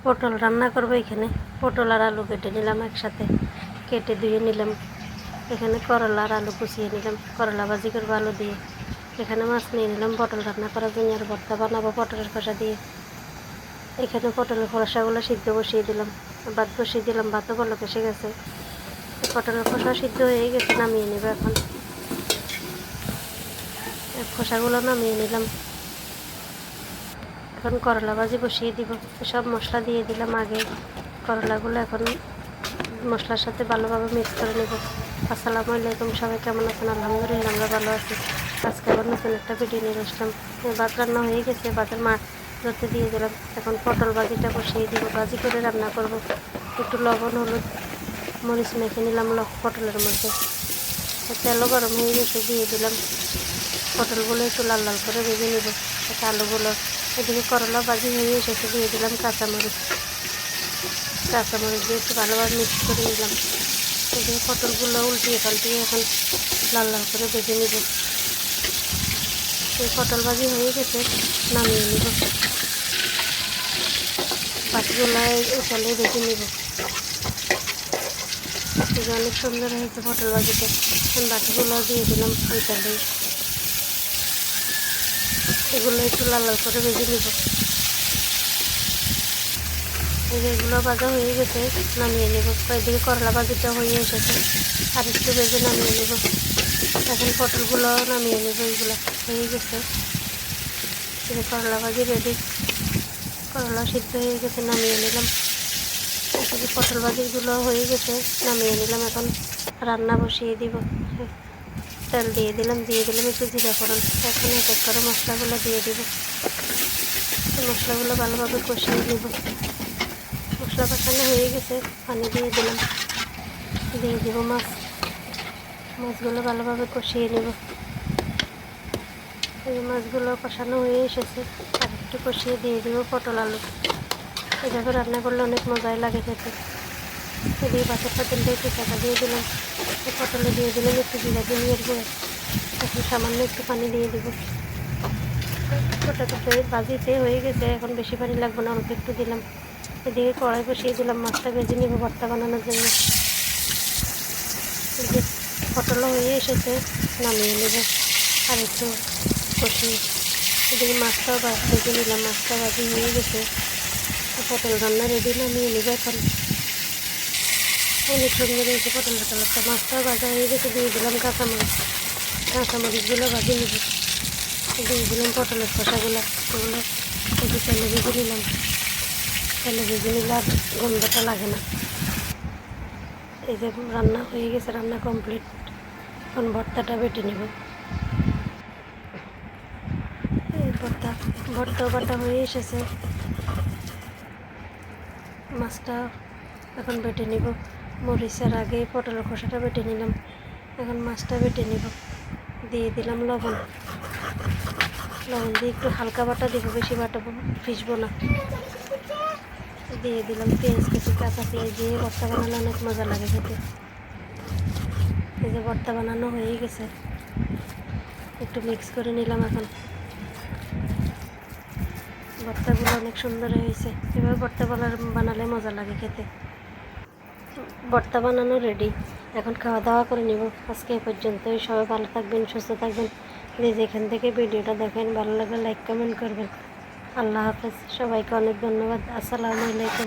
পটল রান্না করবো। এখানে পটল আর আলু কেটে নিলাম, একসাথে কেটে ধুয়ে নিলাম। এখানে করলা আর আলু কুচিয়ে নিলাম, করলা ভাজি করবো আলু দিয়ে। এখানে মাছ নিয়ে নিলাম পটল রান্না করার জন্য, আর ভর্তা বানাবো পটলের খোসা দিয়ে। এখানে পটলের খোসাগুলো সিদ্ধ বসিয়ে দিলাম, ভাত বসিয়ে দিলাম, ভাতও বলক এসে গেছে। পটলের খোসা সিদ্ধ হয়ে গেছে, নামিয়ে নেব। এখন খোসাগুলো নামিয়ে নিলাম। এখন করলা ভাজি বসিয়ে দিব। সব মশলা দিয়ে দিলাম আগে। করলাগুলো এখন মশলার সাথে ভালোভাবে মিক্স করে নেব। আসসালামু আলাইকুম, সবাই কেমন আছেন? আলহামদুলিল্লাহ আমরা ভালো আছি। আজকে আবার নতুন একটা ভিডিও নিয়ে আসলাম। ভাত রান্না হয়ে গেছে, ভাতের মা ধরতে দিয়ে দিলাম। এখন পটল ভাজিটা বসিয়ে দিব, ভাজি করে রান্না করব। একটু লবণ হলুদ মরিচ মেখে নিলাম পটলের মধ্যে। তেলও গরম হয়ে গেছে, দিয়ে দিলাম পটলগুলো একটু লাল লাল করে ভেজে নেব। আলুগুলো এদিকে করলা ভাজি হয়ে এসেছে, দিয়ে দিলাম কাঁচামরিচ দিয়ে একটু ভালোভাবে মিক্স করে নিলাম। এদিকে পটলগুলো উল্টিয়ে পাল্টিয়ে এখন লাল লাল করে ভেজে নেব। এই পটল ভাজি হয়ে গেছে, নামিয়ে নেব। বাকিগুলো উঠালে ভেজে নেব। অনেক সুন্দর হয়েছে পটল ভাজিটা। বাকিগুলো দিয়ে দিলাম উঠালে। এগুলো একটু লাল লাল করে ভেজে নেব। এগুলো ভাজা হয়ে গেছে, নামিয়ে নেব। এদিকে করলা ভাজিটা হয়ে এসেছে, আর একটু ভেজে নামিয়ে নেব। এখন পটলগুলো নামিয়ে নেব। এগুলো হয়ে গেছে, করলা ভাজি রেডি। করলা সিদ্ধ হয়ে গেছে, নামিয়ে নিলাম। এদিকে পটল ভাজিগুলো হয়ে গেছে, নামিয়ে নিলাম। এখন রান্না বসিয়ে দিব। তেল দিয়ে দিলাম একটু জিরা ফোড়ন। এখন এক এক করে মশলাগুলো দিয়ে দিব। মশলাগুলো ভালোভাবে কষিয়ে নেব। মশলা কষানো হয়ে গেছে, পানি দিয়ে দিলাম। দিয়ে দিব মাছগুলো ভালোভাবে কষিয়ে নেব। এই মাছগুলো কষানো হয়ে এসেছে, আর একটু কষিয়ে দিয়ে দিব পটল আলু। এভাবে রান্না করলে অনেক মজাই লাগে খেতে। এদিকে ভাতের পাতিলটা একটু টাকা দিয়ে দিলাম, পটলে দিয়ে দিলাম একটু জিরা ধনিয়ার গুঁড়ো। এখন সামান্য একটু পানি দিয়ে দিব। পটাটো ভাজিতে হয়ে গেছে, এখন বেশি পানি লাগবে না, অল্প একটু দিলাম। এদিকে কড়াই বসিয়ে দিলাম, মাছটা ভেজে নেব ভর্তা বানানোর জন্য। এদিকে পটলও হয়ে এসেছে, নামিয়ে নেব আর একটু কষিয়ে। এদিকে মাছটাও ভেজে নিলাম, মাছটা ভাজি হয়ে গেছে। পটল রান্না রেডি, নামিয়ে নেব এখন। অনেক সুন্দর হয়েছে পটলের কালারটা। মাছটাও ভাজা হয়ে গেছে, দিয়ে দিলাম কাঁচামরিচগুলো ভাজি নেব। দিয়ে দিলাম পটলের খোসাগুলো, ওগুলো একটু তেলে ভেজে নিলাম। তেলে ভেজে নিলে আর গন্ধটা লাগে না। এই যে রান্না হয়ে গেছে, রান্না কমপ্লিট। এখন ভর্তাটা বেটে নেব। এই ভর্তা বাটা হয়ে এসেছে। মাছটা এখন বেটে নেব। মরিচের আগে পটলের খোসাটা বেটে নিলাম, এখন মাছটা বেটে নেব। দিয়ে দিলাম লবণ দিয়ে একটু হালকা বাটা দিব, বেশি বাটা ভিজবো না। দিয়ে দিলাম পেঁয়াজ কুচি, কাঁচা পেঁয়াজ দিয়ে ভর্তা বানালে অনেক মজা লাগে খেতে। এই যে ভর্তা বানানো হয়ে গেছে, একটু মিক্স করে নিলাম। এখন ভর্তাগুলো অনেক সুন্দর হয়েছে। এভাবে ভর্তা বানালে মজা লাগে খেতে। ভর্তা বানানো রেডি, এখন খাওয়া দাওয়া করে নেব। আজকে এ পর্যন্তই। সবাই ভালো থাকবেন, সুস্থ থাকবেন। যেখান থেকে ভিডিওটা দেখেন, ভালো লাগলে লাইক কমেন্ট করবেন। আল্লাহ হাফেজ, সবাইকে অনেক ধন্যবাদ। আসসালামু আলাইকুম।